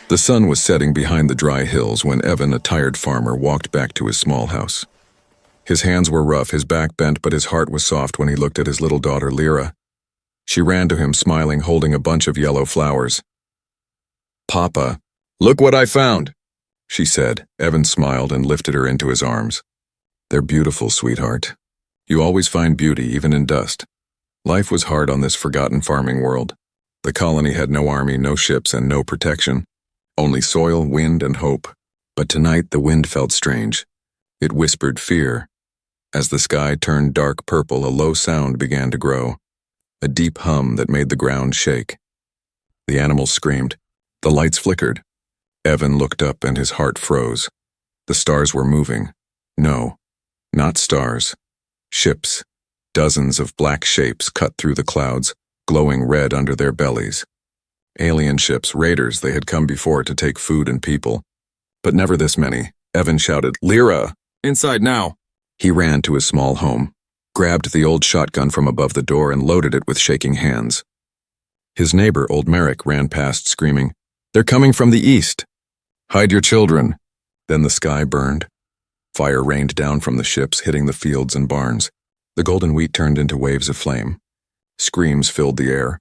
The sun was setting behind the dry hills when Evan, a tired farmer, walked back to his small house. His hands were rough, his back bent, but his heart was soft when he looked at his little daughter, Lyra. She ran to him, smiling, holding a bunch of yellow flowers. "Papa, look what I found," she said. Evan smiled and lifted her into his arms. "They're beautiful, sweetheart. You always find beauty, even in dust." Life was hard on this forgotten farming world. The colony had no army, no ships, and no protection. Only soil, wind, and hope. But tonight the wind felt strange. It whispered fear. As the sky turned dark purple, a low sound began to grow. A deep hum that made the ground shake. The animals screamed. The lights flickered. Evan looked up and his heart froze. The stars were moving. No, not stars. Ships. Dozens of black shapes cut through the clouds, glowing red under their bellies. Alien ships, raiders. They had come before to take food and people. But never this many. Evan shouted, "Lyra! Inside now!" He ran to his small home, grabbed the old shotgun from above the door and loaded it with shaking hands. His neighbor, old Merrick, ran past screaming, "They're coming from the east! Hide your children!" Then the sky burned. Fire rained down from the ships, hitting the fields and barns. The golden wheat turned into waves of flame. Screams filled the air.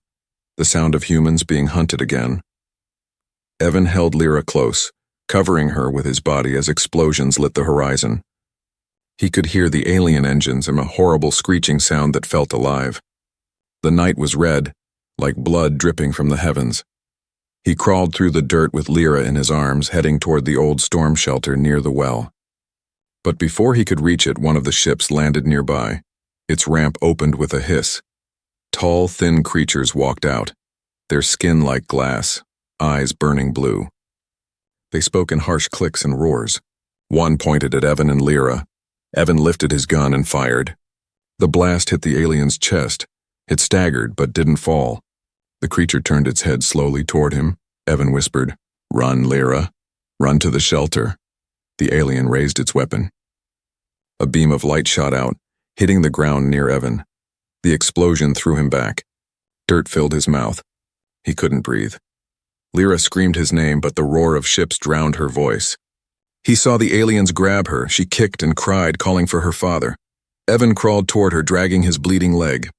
The sound of humans being hunted again. Evan held Lyra close, covering her with his body as explosions lit the horizon. He could hear the alien engines and a horrible screeching sound that felt alive. The night was red, like blood dripping from the heavens. He crawled through the dirt with Lyra in his arms, heading toward the old storm shelter near the well. But before he could reach it, one of the ships landed nearby. Its ramp opened with a hiss. Tall, thin creatures walked out, their skin like glass, eyes burning blue. They spoke in harsh clicks and roars. One pointed at Evan and Lyra. Evan lifted his gun and fired. The blast hit the alien's chest. It staggered but didn't fall. The creature turned its head slowly toward him. Evan whispered, "Run, Lyra. Run to the shelter." The alien raised its weapon. A beam of light shot out, hitting the ground near Evan. The explosion threw him back. Dirt filled his mouth. He couldn't breathe. Lyra screamed his name, but the roar of ships drowned her voice. He saw the aliens grab her. She kicked and cried, calling for her father. Evan crawled toward her, dragging his bleeding leg.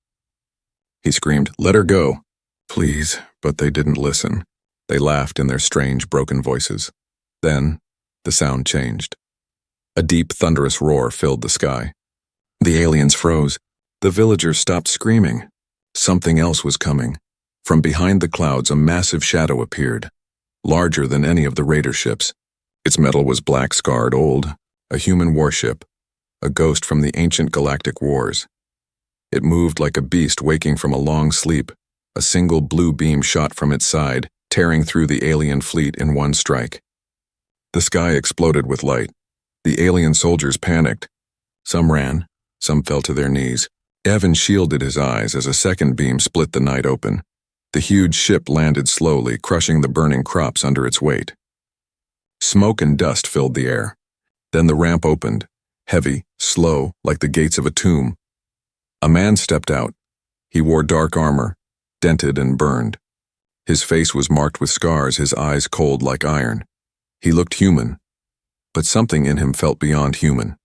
He screamed, "Let her go." "Please," but they didn't listen. They laughed in their strange, broken voices. Then, the sound changed. A deep, thunderous roar filled the sky. The aliens froze. The villagers stopped screaming. Something else was coming. From behind the clouds, a massive shadow appeared, larger than any of the raider ships. Its metal was black, scarred, old, a human warship, a ghost from the ancient galactic wars. It moved like a beast waking from a long sleep. A single blue beam shot from its side, tearing through the alien fleet in one strike. The sky exploded with light. The alien soldiers panicked. Some ran, some fell to their knees. Evan shielded his eyes as a second beam split the night open. The huge ship landed slowly, crushing the burning crops under its weight. Smoke and dust filled the air. Then the ramp opened, heavy, slow, like the gates of a tomb. A man stepped out. He wore dark armor, dented and burned. His face was marked with scars, his eyes cold like iron. He looked human, but something in him felt beyond human.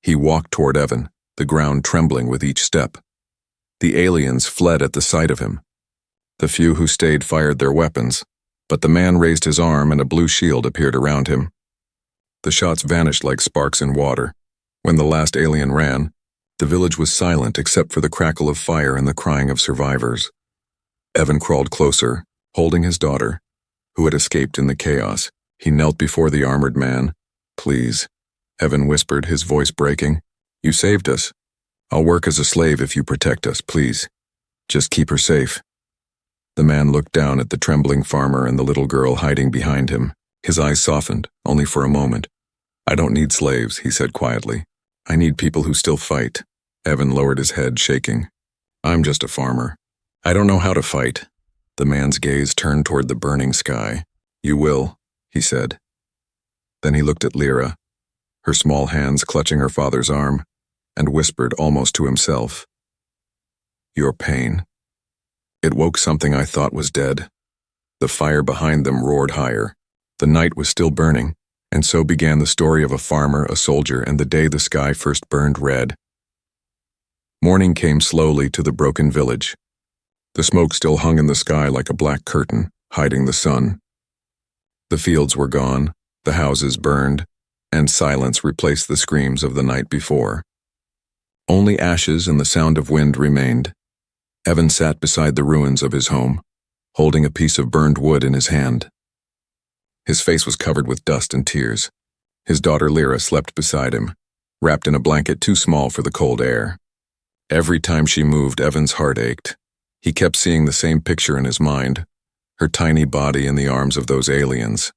He walked toward Evan, the ground trembling with each step. The aliens fled at the sight of him. The few who stayed fired their weapons, but the man raised his arm and a blue shield appeared around him. The shots vanished like sparks in water. When the last alien ran, the village was silent except for the crackle of fire and the crying of survivors. Evan crawled closer, holding his daughter, who had escaped in the chaos. He knelt before the armored man. "Please," Evan whispered, his voice breaking. "You saved us. I'll work as a slave if you protect us, please. Just keep her safe." The man looked down at the trembling farmer and the little girl hiding behind him. His eyes softened, only for a moment. "I don't need slaves," he said quietly. "I need people who still fight." Evan lowered his head, shaking. "I'm just a farmer. I don't know how to fight." The man's gaze turned toward the burning sky. "You will," he said. Then he looked at Lyra, her small hands clutching her father's arm, and whispered almost to himself, "Your pain. It woke something I thought was dead." The fire behind them roared higher. The night was still burning, and so began the story of a farmer, a soldier, and the day the sky first burned red. Morning came slowly to the broken village. The smoke still hung in the sky like a black curtain, hiding the sun. The fields were gone, the houses burned, and silence replaced the screams of the night before. Only ashes and the sound of wind remained. Evan sat beside the ruins of his home, holding a piece of burned wood in his hand. His face was covered with dust and tears. His daughter Lyra slept beside him, wrapped in a blanket too small for the cold air. Every time she moved, Evan's heart ached. He kept seeing the same picture in his mind, her tiny body in the arms of those aliens.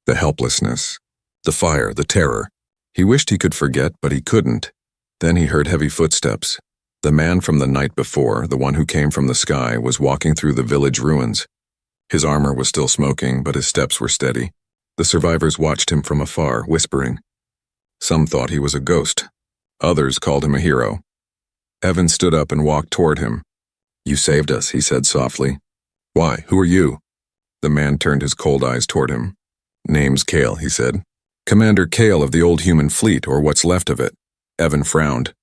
The helplessness, the fire, the terror. He wished he could forget, but he couldn't. Then he heard heavy footsteps. The man from the night before, the one who came from the sky, was walking through the village ruins. His armor was still smoking, but his steps were steady. The survivors watched him from afar, whispering. Some thought he was a ghost. Others called him a hero. Evan stood up and walked toward him. "You saved us," he said softly. "Why? Who are you?" The man turned his cold eyes toward him. "Name's Kale," he said. "Commander Kale of the old human fleet, or what's left of it." Evan frowned.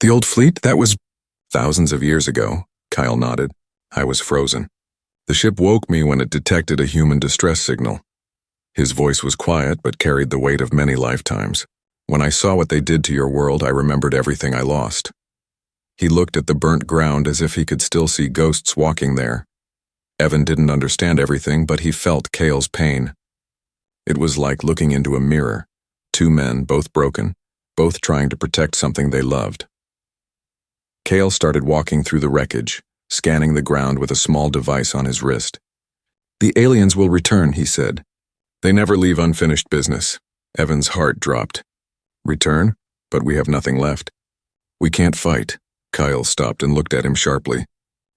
"The old fleet? That was thousands of years ago," Kyle nodded. "I was frozen. The ship woke me when it detected a human distress signal." His voice was quiet but carried the weight of many lifetimes. "When I saw what they did to your world, I remembered everything I lost." He looked at the burnt ground as if he could still see ghosts walking there. Evan didn't understand everything, but he felt Kale's pain. It was like looking into a mirror. Two men, both broken, both trying to protect something they loved. Kale started walking through the wreckage, scanning the ground with a small device on his wrist. "The aliens will return," he said. "They never leave unfinished business." Evan's heart dropped. "Return? But we have nothing left." "We can't fight." Kyle stopped and looked at him sharply.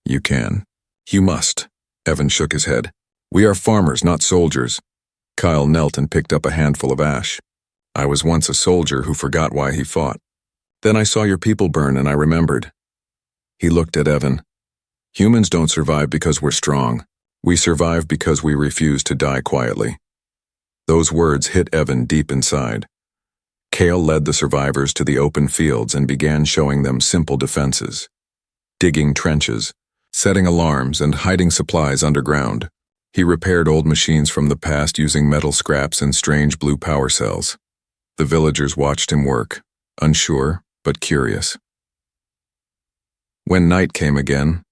"You can. You must." Evan shook his head. "We are farmers, not soldiers." Kyle knelt and picked up a handful of ash. "I was once a soldier who forgot why he fought. Then I saw your people burn and I remembered." He looked at Evan. "Humans don't survive because we're strong. We survive because we refuse to die quietly." Those words hit Evan deep inside. Kale led the survivors to the open fields and began showing them simple defenses. Digging trenches, setting alarms, and hiding supplies underground. He repaired old machines from the past using metal scraps and strange blue power cells. The villagers watched him work, unsure but curious. When night came again,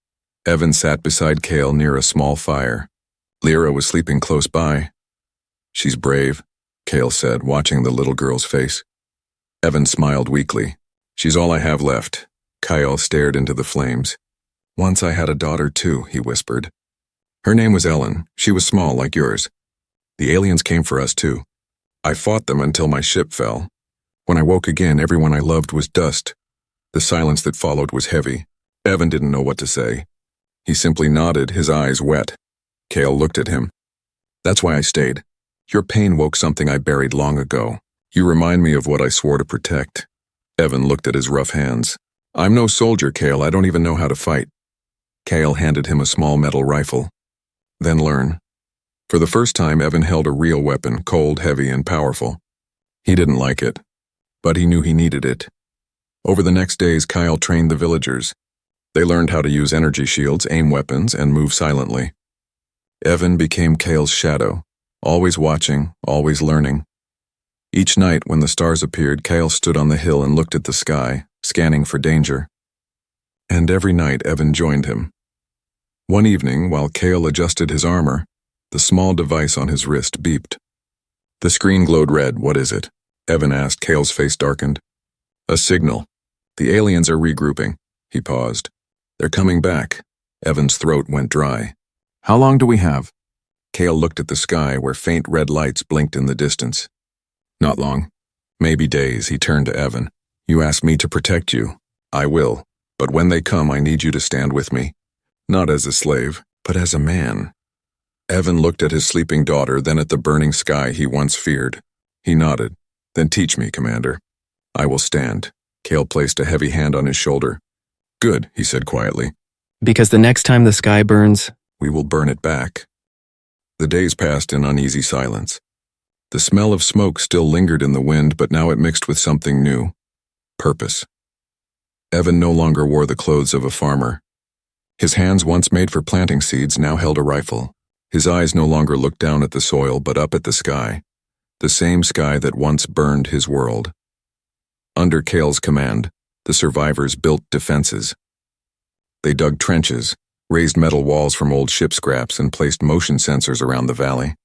Evan sat beside Kale near a small fire. Lyra was sleeping close by. "She's brave," Kale said, watching the little girl's face. Evan smiled weakly. "She's all I have left." Kyle stared into the flames. "Once I had a daughter too," he whispered. "Her name was Ellen. She was small like yours. The aliens came for us too. I fought them until my ship fell. When I woke again, everyone I loved was dust. The silence that followed was heavy." Evan didn't know what to say. He simply nodded, his eyes wet. Kale looked at him. "That's why I stayed. Your pain woke something I buried long ago. You remind me of what I swore to protect." Evan looked at his rough hands. "I'm no soldier, Kale. I don't even know how to fight." Kale handed him a small metal rifle. "Then learn." For the first time, Evan held a real weapon, cold, heavy, and powerful. He didn't like it, but he knew he needed it. Over the next days, Kyle trained the villagers. They learned how to use energy shields, aim weapons, and move silently. Evan became Kale's shadow, always watching, always learning. Each night, when the stars appeared, Kale stood on the hill and looked at the sky, scanning for danger. And every night, Evan joined him. One evening, while Kale adjusted his armor, the small device on his wrist beeped. The screen glowed red. "What is it?" Evan asked. Kale's face darkened. "A signal. The aliens are regrouping." He paused. "They're coming back." Evan's throat went dry. "How long do we have?" Kale looked at the sky where faint red lights blinked in the distance. "Not long. Maybe days." He turned to Evan. "You asked me to protect you. I will. But when they come, I need you to stand with me. Not as a slave, but as a man." Evan looked at his sleeping daughter, then at the burning sky he once feared. He nodded. "Then teach me, Commander." "I will stand." Kale placed a heavy hand on his shoulder. "Good," he said quietly. "Because the next time the sky burns, we will burn it back." The days passed in uneasy silence. The smell of smoke still lingered in the wind, but now it mixed with something new. Purpose. Evan no longer wore the clothes of a farmer. His hands, once made for planting seeds, now held a rifle. His eyes no longer looked down at the soil, but up at the sky. The same sky that once burned his world. Under Cale's command, the survivors built defenses. They dug trenches, raised metal walls from old ship scraps, and placed motion sensors around the valley.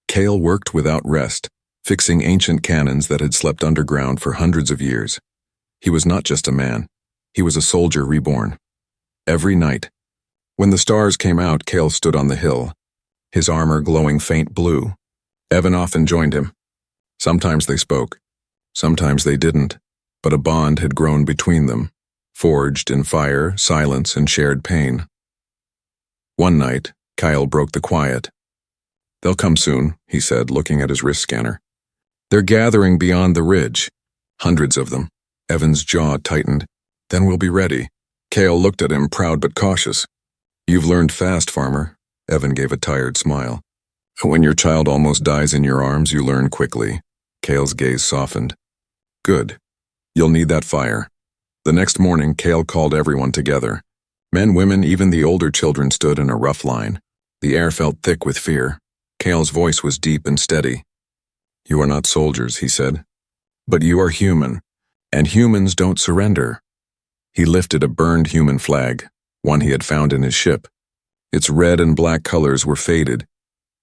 Cale worked without rest, fixing ancient cannons that had slept underground for hundreds of years. He was not just a man. He was a soldier reborn. Every night, when the stars came out, Cale stood on the hill, his armor glowing faint blue. Evan often joined him. Sometimes they spoke. Sometimes they didn't, but a bond had grown between them, forged in fire, silence, and shared pain. One night, Cale broke the quiet. "They'll come soon," he said, looking at his wrist scanner. "They're gathering beyond the ridge. Hundreds of them." Evan's jaw tightened. "Then we'll be ready." Cale looked at him, proud but cautious. "You've learned fast, farmer." Evan gave a tired smile. "When your child almost dies in your arms, you learn quickly." Cale's gaze softened. "Good. You'll need that fire." The next morning, Cale called everyone together. Men, women, even the older children stood in a rough line. The air felt thick with fear. Cale's voice was deep and steady. "You are not soldiers," he said. "But you are human, and humans don't surrender." He lifted a burned human flag, one he had found in his ship. Its red and black colors were faded,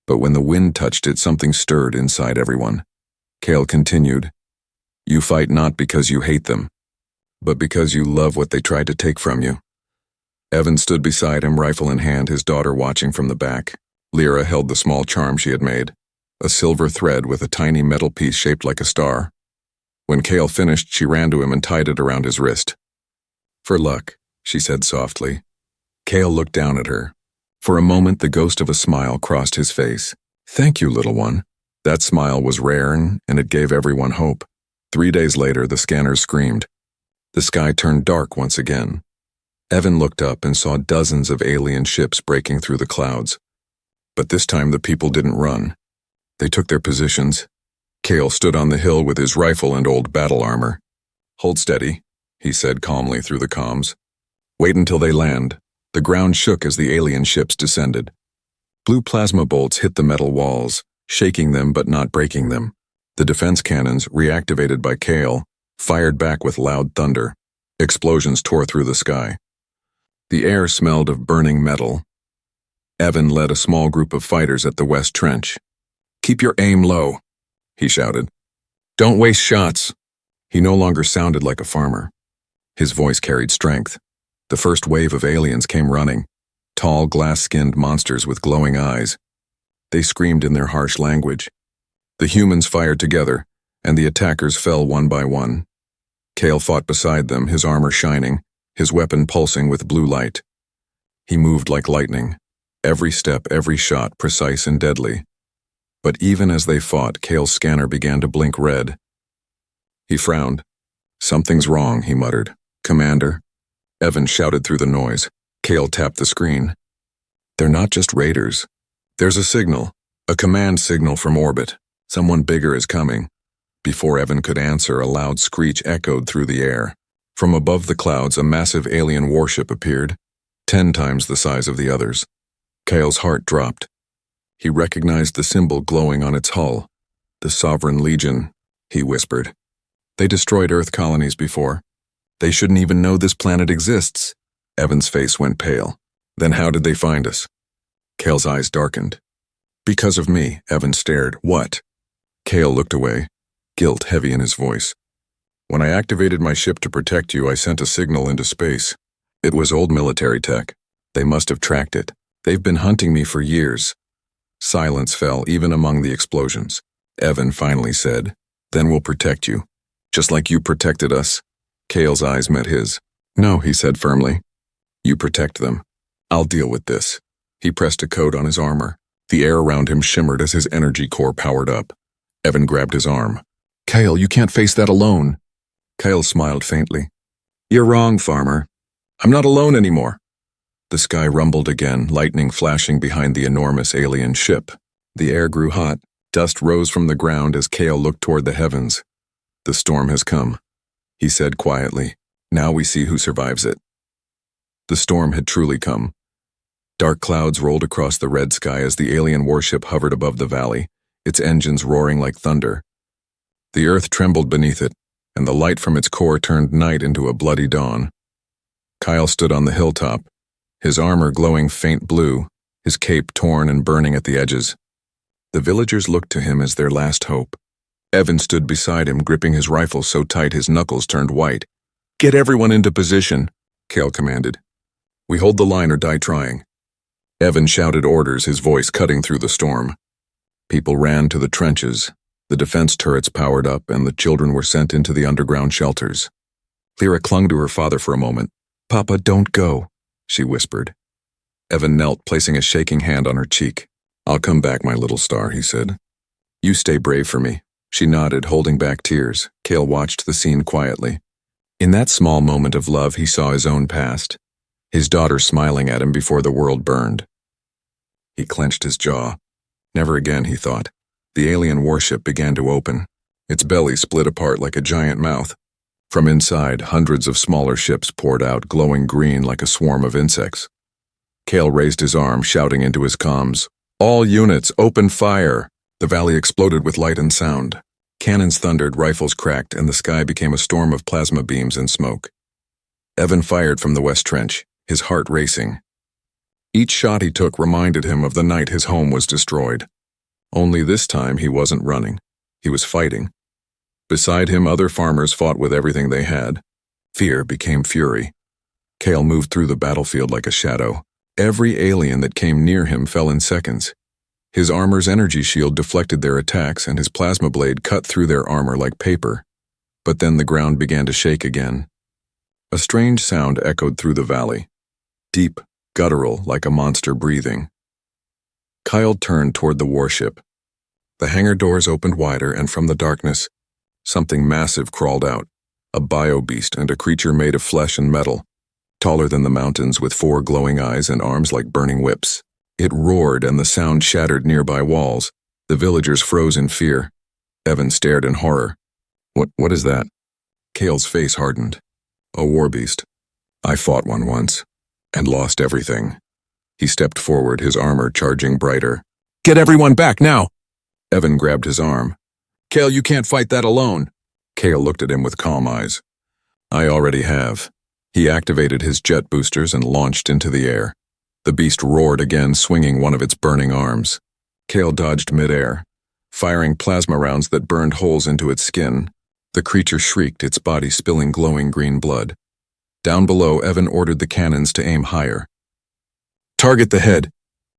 but when the wind touched it, something stirred inside everyone. Cale continued, "You fight not because you hate them, but because you love what they tried to take from you." Evan stood beside him, rifle in hand, his daughter watching from the back. Lyra held the small charm she had made, a silver thread with a tiny metal piece shaped like a star. When Cale finished, she ran to him and tied it around his wrist. "For luck," she said softly. Cale looked down at her. For a moment, the ghost of a smile crossed his face. "Thank you, little one." That smile was rare, and it gave everyone hope. 3 days later, the scanners screamed. The sky turned dark once again. Evan looked up and saw dozens of alien ships breaking through the clouds. But this time the people didn't run. They took their positions. Cale stood on the hill with his rifle and old battle armor. "Hold steady," he said calmly through the comms. "Wait until they land." The ground shook as the alien ships descended. Blue plasma bolts hit the metal walls, shaking them but not breaking them. The defense cannons, reactivated by Cale, fired back with loud thunder. Explosions tore through the sky. The air smelled of burning metal. Evan led a small group of fighters at the West Trench. "Keep your aim low," he shouted. "Don't waste shots." He no longer sounded like a farmer. His voice carried strength. The first wave of aliens came running, tall, glass-skinned monsters with glowing eyes. They screamed in their harsh language. The humans fired together, and the attackers fell one by one. Cale fought beside them, his armor shining, his weapon pulsing with blue light. He moved like lightning, every step, every shot precise and deadly. But even as they fought, Cale's scanner began to blink red. He frowned. "Something's wrong," he muttered. "Commander?" Evan shouted through the noise. Cale tapped the screen. "They're not just raiders. There's a signal, a command signal from orbit. Someone bigger is coming." Before Evan could answer, a loud screech echoed through the air. From above the clouds, a massive alien warship appeared, 10 times the size of the others. Cale's heart dropped. He recognized the symbol glowing on its hull. "The Sovereign Legion," he whispered. "They destroyed Earth colonies before. They shouldn't even know this planet exists." Evan's face went pale. "Then how did they find us?" Cale's eyes darkened. "Because of me," Evan stared. "What?" Cale looked away, guilt heavy in his voice. "When I activated my ship to protect you, I sent a signal into space. It was old military tech. They must have tracked it. They've been hunting me for years." Silence fell, even among the explosions. Evan finally said, "Then we'll protect you. Just like you protected us." Cale's eyes met his. "No," he said firmly. "You protect them. I'll deal with this." He pressed a code on his armor. The air around him shimmered as his energy core powered up. Evan grabbed his arm. "Cale, you can't face that alone." Cale smiled faintly. "You're wrong, farmer. I'm not alone anymore." The sky rumbled again, lightning flashing behind the enormous alien ship. The air grew hot. Dust rose from the ground as Kale looked toward the heavens. "The storm has come," he said quietly. "Now we see who survives it." The storm had truly come. Dark clouds rolled across the red sky as the alien warship hovered above the valley, its engines roaring like thunder. The earth trembled beneath it, and the light from its core turned night into a bloody dawn. Kyle stood on the hilltop, his armor glowing faint blue, his cape torn and burning at the edges. The villagers looked to him as their last hope. Evan stood beside him, gripping his rifle so tight his knuckles turned white. "Get everyone into position," Kale commanded. "We hold the line or die trying." Evan shouted orders, his voice cutting through the storm. People ran to the trenches. The defense turrets powered up, and the children were sent into the underground shelters. Lyra clung to her father for a moment. "Papa, don't go," she whispered. Evan knelt, placing a shaking hand on her cheek. "I'll come back, my little star," he said. "You stay brave for me." She nodded, holding back tears. Kale watched the scene quietly. In that small moment of love, he saw his own past, his daughter smiling at him before the world burned. He clenched his jaw. Never again, he thought. The alien warship began to open. Its belly split apart like a giant mouth. From inside, hundreds of smaller ships poured out, glowing green like a swarm of insects. Kale raised his arm, shouting into his comms, "All units, open fire!" The valley exploded with light and sound. Cannons thundered, rifles cracked, and the sky became a storm of plasma beams and smoke. Evan fired from the west trench, his heart racing. Each shot he took reminded him of the night his home was destroyed. Only this time he wasn't running. He was fighting. Beside him, other farmers fought with everything they had. Fear became fury. Kale moved through the battlefield like a shadow. Every alien that came near him fell in seconds. His armor's energy shield deflected their attacks, and his plasma blade cut through their armor like paper. But then the ground began to shake again. A strange sound echoed through the valley. Deep, guttural, like a monster breathing. Kyle turned toward the warship. The hangar doors opened wider, and from the darkness, something massive crawled out. A bio-beast and a creature made of flesh and metal, taller than the mountains with 4 glowing eyes and arms like burning whips. It roared, and the sound shattered nearby walls. The villagers froze in fear. Evan stared in horror. What is that?" Kale's face hardened. "A war beast. I fought one once, and lost everything." He stepped forward, his armor charging brighter. "Get everyone back, now!" Evan grabbed his arm. "Kale, you can't fight that alone." Kale looked at him with calm eyes. "I already have." He activated his jet boosters and launched into the air. The beast roared again, swinging one of its burning arms. Kale dodged midair, firing plasma rounds that burned holes into its skin. The creature shrieked, its body spilling glowing green blood. Down below, Evan ordered the cannons to aim higher. "Target the head.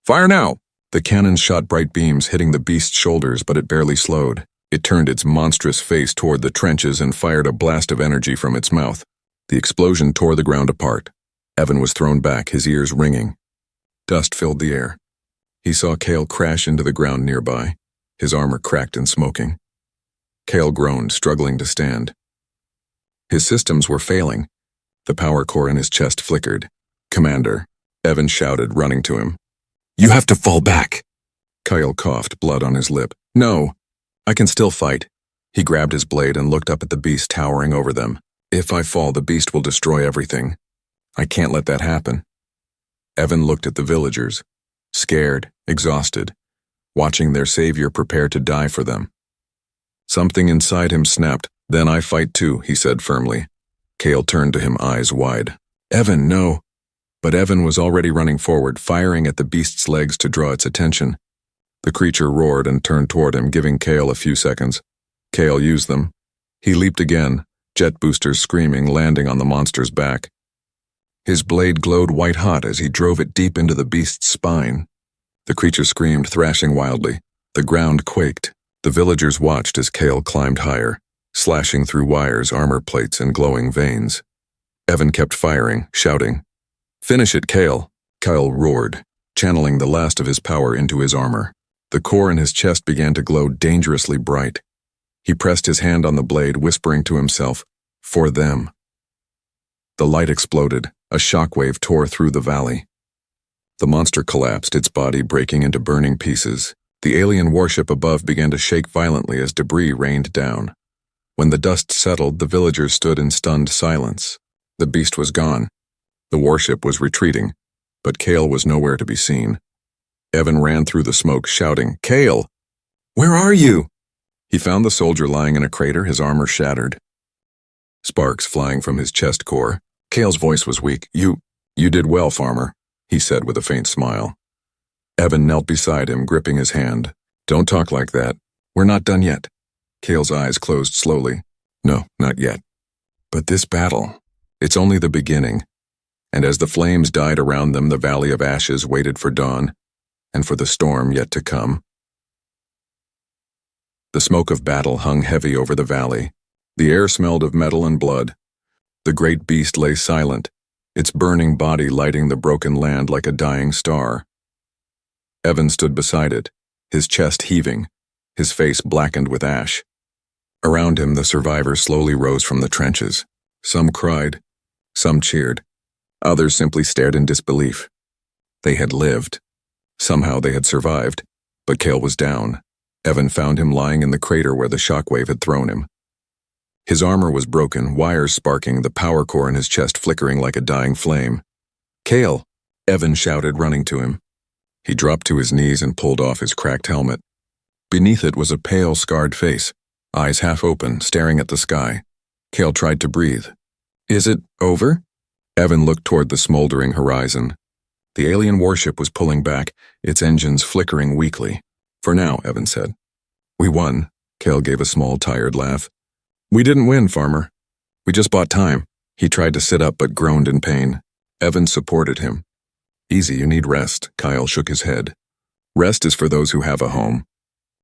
Fire now!" The cannons shot bright beams, hitting the beast's shoulders, but it barely slowed. It turned its monstrous face toward the trenches and fired a blast of energy from its mouth. The explosion tore the ground apart. Evan was thrown back, his ears ringing. Dust filled the air. He saw Kale crash into the ground nearby, his armor cracked and smoking. Kale groaned, struggling to stand. His systems were failing. The power core in his chest flickered. "Commander," Evan shouted, running to him. "You have to fall back." Kyle coughed, blood on his lip. "No, I can still fight." He grabbed his blade and looked up at the beast towering over them. "If I fall, the beast will destroy everything. I can't let that happen." Evan looked at the villagers, scared, exhausted, watching their savior prepare to die for them. Something inside him snapped. "Then I fight too," he said firmly. Kale turned to him, eyes wide. "Evan, no." But Evan was already running forward, firing at the beast's legs to draw its attention. The creature roared and turned toward him, giving Kale a few seconds. Kale used them. He leaped again, jet boosters screaming, landing on the monster's back. His blade glowed white-hot as he drove it deep into the beast's spine. The creature screamed, thrashing wildly. The ground quaked. The villagers watched as Kale climbed higher, slashing through wires, armor plates, and glowing veins. Evan kept firing, shouting, "Finish it, Kale!" Kyle roared, channeling the last of his power into his armor. The core in his chest began to glow dangerously bright. He pressed his hand on the blade, whispering to himself, "For them." The light exploded. A shockwave tore through the valley. The monster collapsed, its body breaking into burning pieces. The alien warship above began to shake violently as debris rained down. When the dust settled, the villagers stood in stunned silence. The beast was gone. The warship was retreating, but Cale was nowhere to be seen. Evan ran through the smoke, shouting, "Cale! Where are you?" He found the soldier lying in a crater, his armor shattered. Sparks flying from his chest core. Cale's voice was weak. You did well, farmer," he said with a faint smile. Evan knelt beside him, gripping his hand. "Don't talk like that. We're not done yet." Cale's eyes closed slowly. "No, not yet. But this battle, it's only the beginning." And as the flames died around them, the Valley of Ashes waited for dawn, and for the storm yet to come. The smoke of battle hung heavy over the valley. The air smelled of metal and blood. The great beast lay silent, its burning body lighting the broken land like a dying star. Evan stood beside it, his chest heaving, his face blackened with ash. Around him, the survivors slowly rose from the trenches. Some cried, some cheered. Others simply stared in disbelief. They had lived. Somehow they had survived, but Cale was down. Evan found him lying in the crater where the shockwave had thrown him. His armor was broken, wires sparking, the power core in his chest flickering like a dying flame. "Cale!" Evan shouted, running to him. He dropped to his knees and pulled off his cracked helmet. Beneath it was a pale, scarred face, eyes half open, staring at the sky. Cale tried to breathe. "Is it over?" Evan looked toward the smoldering horizon. The alien warship was pulling back, its engines flickering weakly. "For now," Evan said. "We won." Cale gave a small, tired laugh. "We didn't win, farmer. We just bought time." He tried to sit up but groaned in pain. Evan supported him. "Easy, you need rest." Kyle shook his head. "Rest is for those who have a home."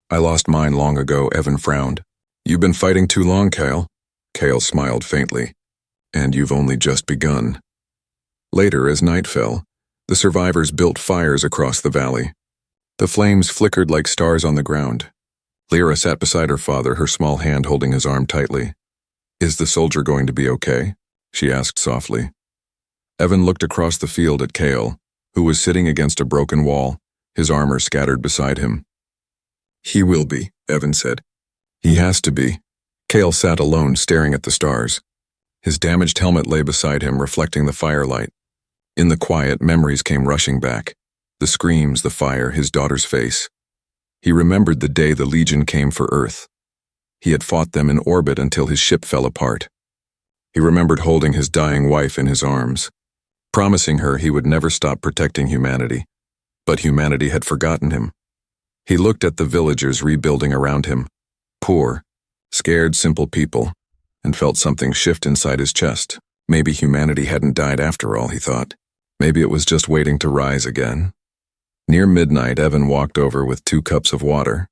"I lost mine long ago," Evan frowned. "You've been fighting too long, Cale." Cale smiled faintly. "And you've only just begun." Later, as night fell, the survivors built fires across the valley. The flames flickered like stars on the ground. Lyra sat beside her father, her small hand holding his arm tightly. "Is the soldier going to be okay?" she asked softly. Evan looked across the field at Cale, who was sitting against a broken wall, his armor scattered beside him. "He will be," Evan said. "He has to be." Cale sat alone, staring at the stars. His damaged helmet lay beside him, reflecting the firelight. In the quiet, memories came rushing back. The screams, the fire, his daughter's face. He remembered the day the Legion came for Earth. He had fought them in orbit until his ship fell apart. He remembered holding his dying wife in his arms, promising her he would never stop protecting humanity. But humanity had forgotten him. He looked at the villagers rebuilding around him, poor, scared, simple people, and felt something shift inside his chest. Maybe humanity hadn't died after all, he thought. Maybe it was just waiting to rise again. Near midnight, Evan walked over with 2 cups of water.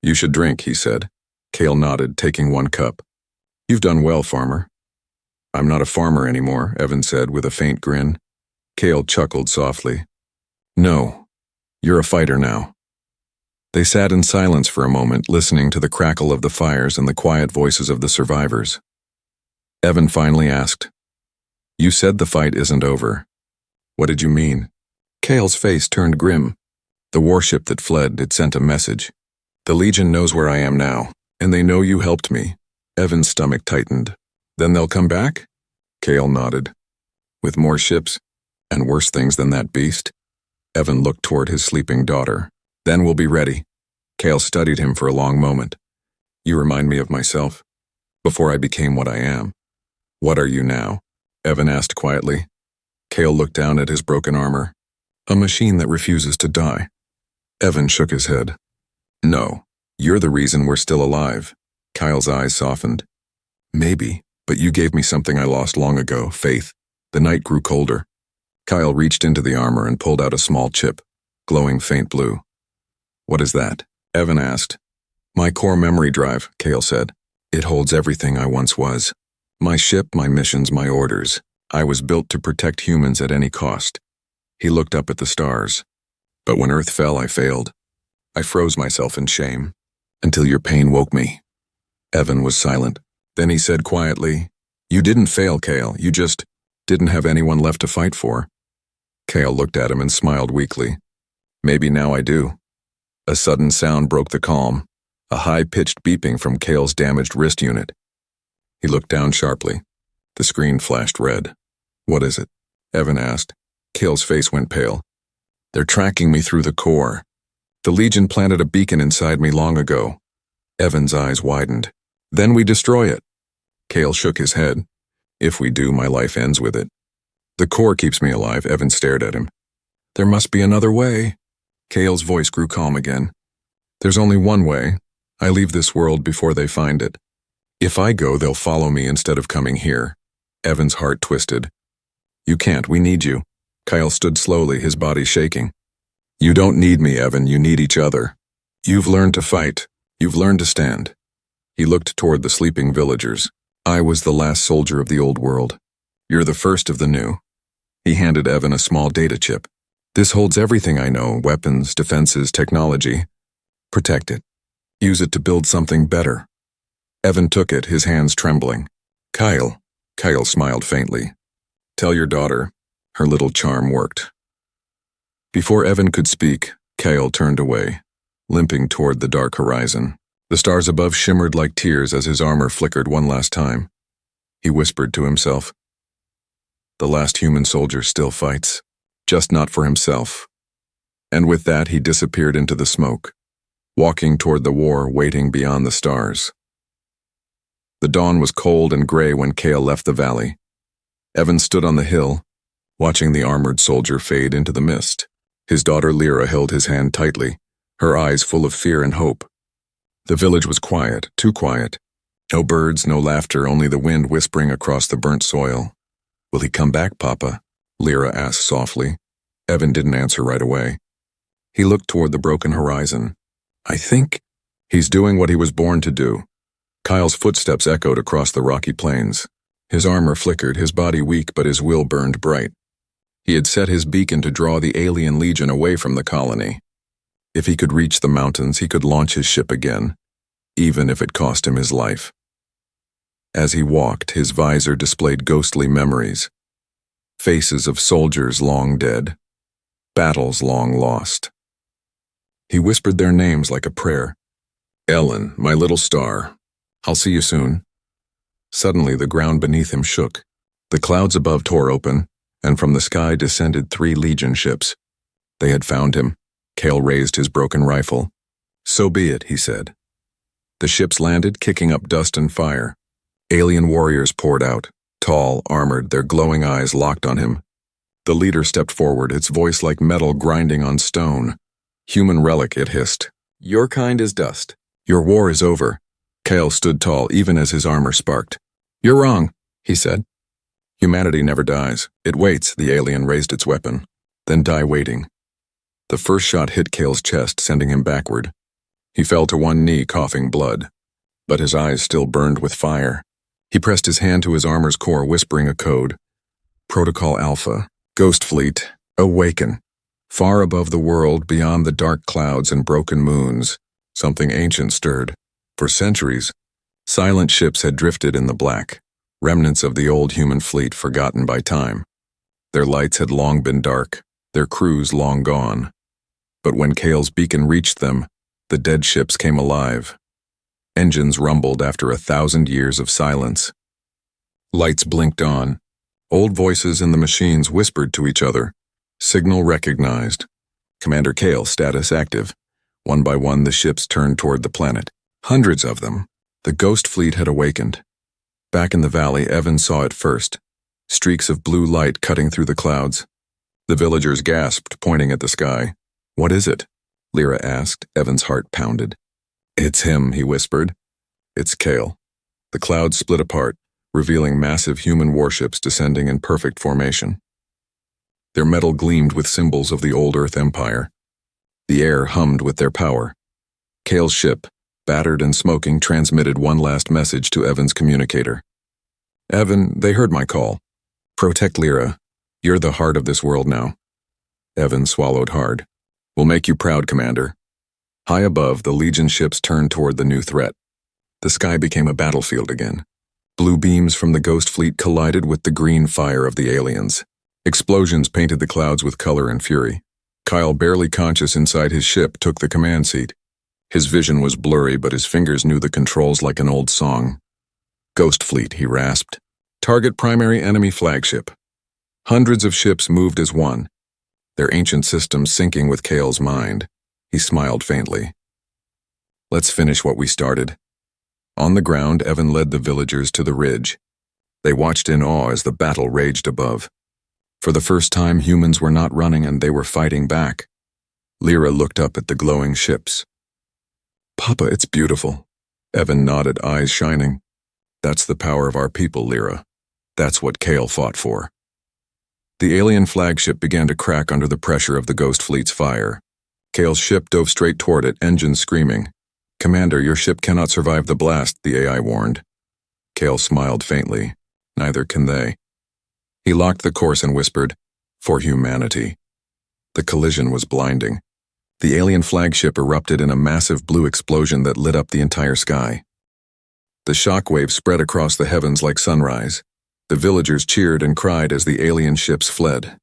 "You should drink," he said. Cale nodded, taking 1 cup. "You've done well, farmer." "I'm not a farmer anymore," Evan said with a faint grin. Cale chuckled softly. "No, you're a fighter now." They sat in silence for a moment, listening to the crackle of the fires and the quiet voices of the survivors. Evan finally asked, "You said the fight isn't over. What did you mean?" Cale's face turned grim. "The warship that fled, it sent a message. The Legion knows where I am now, and they know you helped me." Evan's stomach tightened. "Then they'll come back?" Cale nodded. "With more ships, and worse things than that beast?" Evan looked toward his sleeping daughter. "Then we'll be ready." Cale studied him for a long moment. "You remind me of myself, before I became what I am." "What are you now?" Evan asked quietly. Cale looked down at his broken armor. "A machine that refuses to die." Evan shook his head. "No, you're the reason we're still alive." Kyle's eyes softened. "Maybe, but you gave me something I lost long ago, faith." The night grew colder. Kyle reached into the armor and pulled out a small chip, glowing faint blue. "What is that?" Evan asked. "My core memory drive," Cale said. "It holds everything I once was. My ship, my missions, my orders. I was built to protect humans at any cost." He looked up at the stars. "But when Earth fell, I failed. I froze myself in shame, until your pain woke me." Evan was silent. Then he said quietly, "You didn't fail, Cale. You just didn't have anyone left to fight for." Kale looked at him and smiled weakly. Maybe now I do. A sudden sound broke the calm, a high-pitched beeping from Kale's damaged wrist unit. He looked down sharply. The screen flashed red. What is it? Evan asked. Kale's face went pale. They're tracking me through the core. The Legion planted a beacon inside me long ago. Evan's eyes widened. Then we destroy it. Kale shook his head. If we do, my life ends with it. The core keeps me alive. Evan stared at him. There must be another way. Kale's voice grew calm again. There's only one way. I leave this world before they find it. If I go, they'll follow me instead of coming here. Evan's heart twisted. You can't, we need you. Kyle stood slowly, his body shaking. You don't need me, Evan, you need each other. You've learned to fight. You've learned to stand. He looked toward the sleeping villagers. I was the last soldier of the old world. You're the first of the new. He handed Evan a small data chip. This holds everything I know, weapons, defenses, technology. Protect it. Use it to build something better. Evan took it, his hands trembling. Kyle smiled faintly. Tell your daughter. Her little charm worked. Before Evan could speak, Kyle turned away, limping toward the dark horizon. The stars above shimmered like tears as his armor flickered one last time. He whispered to himself. The last human soldier still fights, just not for himself. And with that, he disappeared into the smoke, walking toward the war waiting beyond the stars. The dawn was cold and gray when Kale left the valley. Evan stood on the hill, watching the armored soldier fade into the mist. His daughter Lyra held his hand tightly, her eyes full of fear and hope. The village was quiet, too quiet. No birds, no laughter, only the wind whispering across the burnt soil. Will he come back, Papa? Lyra asked softly. Evan didn't answer right away. He looked toward the broken horizon. I think he's doing what he was born to do. Kyle's footsteps echoed across the rocky plains. His armor flickered, his body weak, but his will burned bright. He had set his beacon to draw the alien legion away from the colony. If he could reach the mountains, he could launch his ship again, even if it cost him his life. As he walked, his visor displayed ghostly memories. Faces of soldiers long dead, battles long lost. He whispered their names like a prayer. Ellen, my little star, I'll see you soon. Suddenly, the ground beneath him shook. The clouds above tore open, and from the sky descended 3 Legion ships. They had found him. Kale raised his broken rifle. So be it, he said. The ships landed, kicking up dust and fire. Alien warriors poured out, tall, armored, their glowing eyes locked on him. The leader stepped forward, its voice like metal grinding on stone. Human relic, it hissed. Your kind is dust. Your war is over. Kale stood tall, even as his armor sparked. You're wrong, he said. Humanity never dies. It waits, the alien raised its weapon. Then die waiting. The first shot hit Kale's chest, sending him backward. He fell to one knee, coughing blood. But his eyes still burned with fire. He pressed his hand to his armor's core, whispering a code. Protocol Alpha. Ghost Fleet. Awaken. Far above the world, beyond the dark clouds and broken moons, something ancient stirred. For centuries, silent ships had drifted in the black, remnants of the old human fleet forgotten by time. Their lights had long been dark, their crews long gone. But when Kale's beacon reached them, the dead ships came alive. Engines rumbled after 1,000 years of silence. Lights blinked on. Old voices in the machines whispered to each other. Signal recognized. Commander Kale, status active. One by one, the ships turned toward the planet. Hundreds of them. The ghost fleet had awakened. Back in the valley, Evan saw it first. Streaks of blue light cutting through the clouds. The villagers gasped, pointing at the sky. What is it? Lyra asked. Evan's heart pounded. It's him, he whispered. It's Kale. The clouds split apart, revealing massive human warships descending in perfect formation. Their metal gleamed with symbols of the old Earth Empire. The air hummed with their power. Kale's ship, battered and smoking, transmitted one last message to Evan's communicator. Evan, they heard my call. Protect Lyra. You're the heart of this world now. Evan swallowed hard. We'll make you proud, Commander. High above, the Legion ships turned toward the new threat. The sky became a battlefield again. Blue beams from the Ghost Fleet collided with the green fire of the aliens. Explosions painted the clouds with color and fury. Kyle, barely conscious inside his ship, took the command seat. His vision was blurry, but his fingers knew the controls like an old song. "Ghost Fleet," he rasped. "Target primary enemy flagship." Hundreds of ships moved as one, their ancient systems syncing with Kale's mind. He smiled faintly. "Let's finish what we started." On the ground, Evan led the villagers to the ridge. They watched in awe as the battle raged above. For the first time, humans were not running and they were fighting back. Lyra looked up at the glowing ships. "Papa, it's beautiful." Evan nodded, eyes shining. "That's the power of our people, Lyra. That's what Kale fought for." The alien flagship began to crack under the pressure of the Ghost Fleet's fire. Kale's ship dove straight toward it, engines screaming. "Commander, your ship cannot survive the blast," the AI warned. Kale smiled faintly. "Neither can they." He locked the course and whispered, "For humanity." The collision was blinding. The alien flagship erupted in a massive blue explosion that lit up the entire sky. The shockwave spread across the heavens like sunrise. The villagers cheered and cried as the alien ships fled.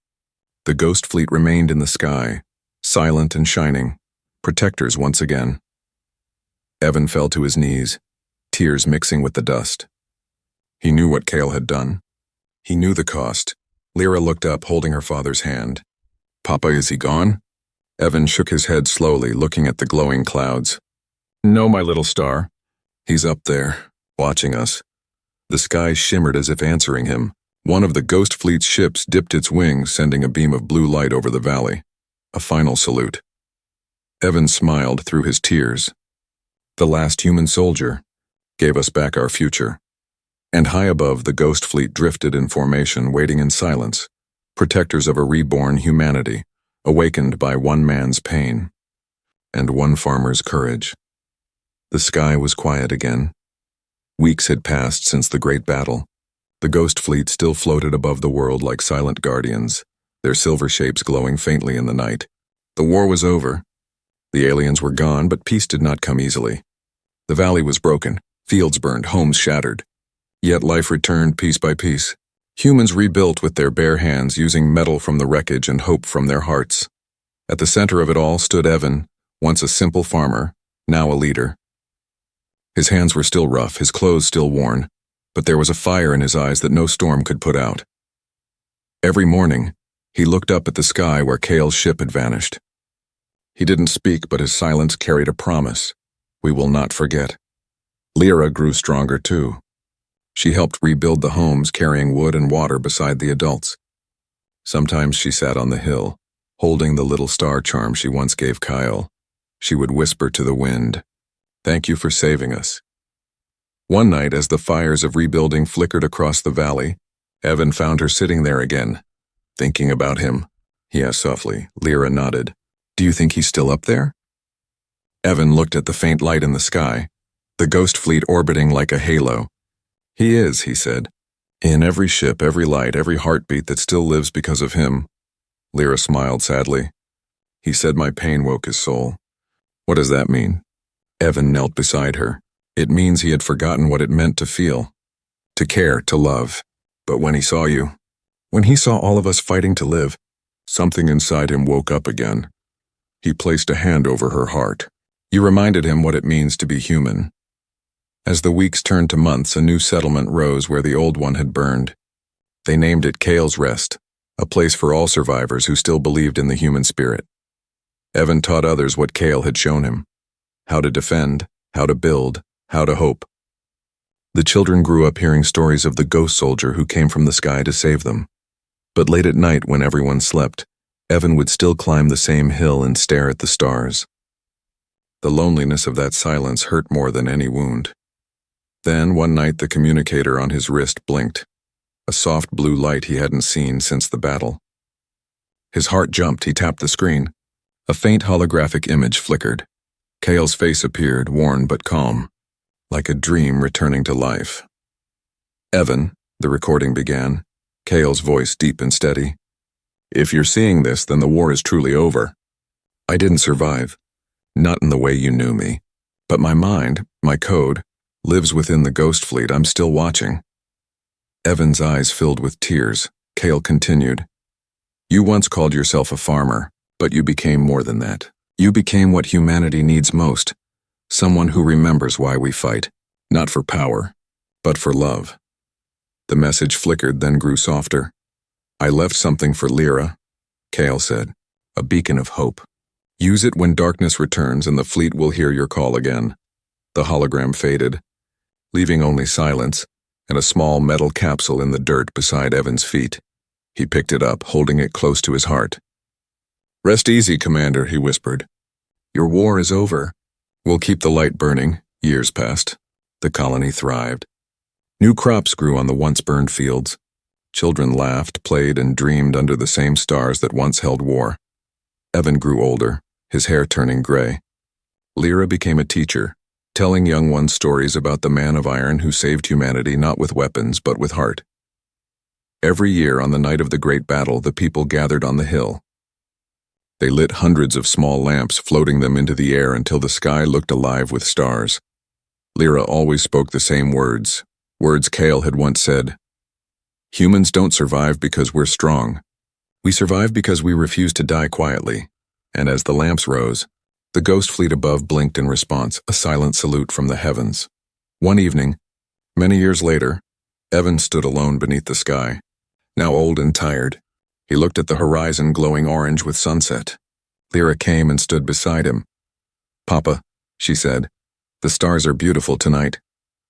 The Ghost Fleet remained in the sky, silent and shining, protectors once again. Evan fell to his knees, tears mixing with the dust. He knew what Kale had done. He knew the cost. Lyra looked up, holding her father's hand. "Papa, is he gone?" Evan shook his head slowly, looking at the glowing clouds. "No, my little star. He's up there, watching us." The sky shimmered as if answering him. One of the Ghost Fleet's ships dipped its wings, sending a beam of blue light over the valley. A final salute. Evan smiled through his tears. The last human soldier gave us back our future. And high above, the Ghost Fleet drifted in formation, waiting in silence, protectors of a reborn humanity, awakened by one man's pain and one farmer's courage. The sky was quiet again. Weeks had passed since the great battle. The Ghost Fleet still floated above the world like silent guardians, their silver shapes glowing faintly in the night. The war was over. The aliens were gone, but peace did not come easily. The valley was broken, fields burned, homes shattered. Yet life returned piece by piece. Humans rebuilt with their bare hands, using metal from the wreckage and hope from their hearts. At the center of it all stood Evan, once a simple farmer, now a leader. His hands were still rough, his clothes still worn, but there was a fire in his eyes that no storm could put out. Every morning, he looked up at the sky where Kale's ship had vanished. He didn't speak, but his silence carried a promise. We will not forget. Lyra grew stronger too. She helped rebuild the homes, carrying wood and water beside the adults. Sometimes she sat on the hill, holding the little star charm she once gave Kyle. She would whisper to the wind, "Thank you for saving us." One night, as the fires of rebuilding flickered across the valley, Evan found her sitting there again. "Thinking about him?" he asked softly. Lyra nodded. "Do you think he's still up there?" Evan looked at the faint light in the sky, the Ghost Fleet orbiting like a halo. "He is," he said. "In every ship, every light, every heartbeat that still lives because of him." Lyra smiled sadly. "He said my pain woke his soul." "What does that mean?" Evan knelt beside her. "It means he had forgotten what it meant to feel, to care, to love. But when he saw you, when he saw all of us fighting to live, something inside him woke up again." He placed a hand over her heart. "You reminded him what it means to be human." As the weeks turned to months, a new settlement rose where the old one had burned. They named it Kale's Rest, a place for all survivors who still believed in the human spirit. Evan taught others what Kale had shown him: how to defend, how to build, how to hope. The children grew up hearing stories of the ghost soldier who came from the sky to save them. But late at night, when everyone slept, Evan would still climb the same hill and stare at the stars. The loneliness of that silence hurt more than any wound. Then, one night, the communicator on his wrist blinked, a soft blue light he hadn't seen since the battle. His heart jumped. He tapped the screen. A faint holographic image flickered. Kale's face appeared, worn but calm, like a dream returning to life. "Evan," the recording began, Kale's voice deep and steady. "If you're seeing this, then the war is truly over. I didn't survive, not in the way you knew me. But my mind, my code, lives within the Ghost Fleet. I'm still watching." Evan's eyes filled with tears. Kale continued, You once called yourself a farmer, but you became more than that. You became what humanity needs most, someone who remembers why we fight, not for power, but for love. The message flickered, then grew softer. I left something for Lyra, Kale said, a beacon of hope. Use it when darkness returns and the fleet will hear your call again. The hologram faded, leaving only silence and a small metal capsule in the dirt beside Evan's feet. He picked it up, holding it close to his heart. Rest easy, Commander, he whispered. Your war is over. We'll keep the light burning. Years passed. The colony thrived. New crops grew on the once burned fields. Children laughed, played, and dreamed under the same stars that once held war. Evan grew older, his hair turning gray. Lyra became a teacher, telling young ones stories about the man of iron who saved humanity not with weapons but with heart. Every year on the night of the great battle, the people gathered on the hill. They lit hundreds of small lamps, floating them into the air until the sky looked alive with stars. Lyra always spoke the same words Kale had once said. Humans don't survive because we're strong. We survive because we refuse to die quietly. And as the lamps rose, the ghost fleet above blinked in response, a silent salute from the heavens. One evening, many years later, Evan stood alone beneath the sky. Now old and tired, he looked at the horizon glowing orange with sunset. Lyra came and stood beside him. Papa, she said, the stars are beautiful tonight.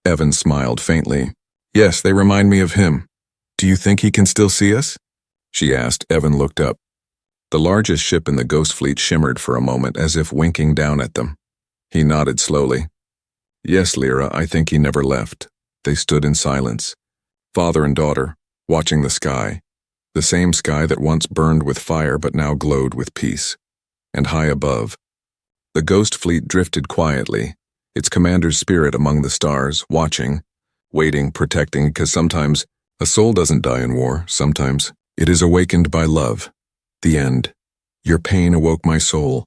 Evan smiled faintly. Yes, they remind me of him. Do you think he can still see us? She asked. Evan looked up. The largest ship in the ghost fleet shimmered for a moment as if winking down at them. He nodded slowly. Yes, Lyra, I think he never left. They stood in silence, father and daughter, watching the sky, the same sky that once burned with fire but now glowed with peace. And high above, the ghost fleet drifted quietly, its commander's spirit among the stars, watching, waiting, protecting, because sometimes a soul doesn't die in war, sometimes it is awakened by love. The end. Your pain awoke my soul,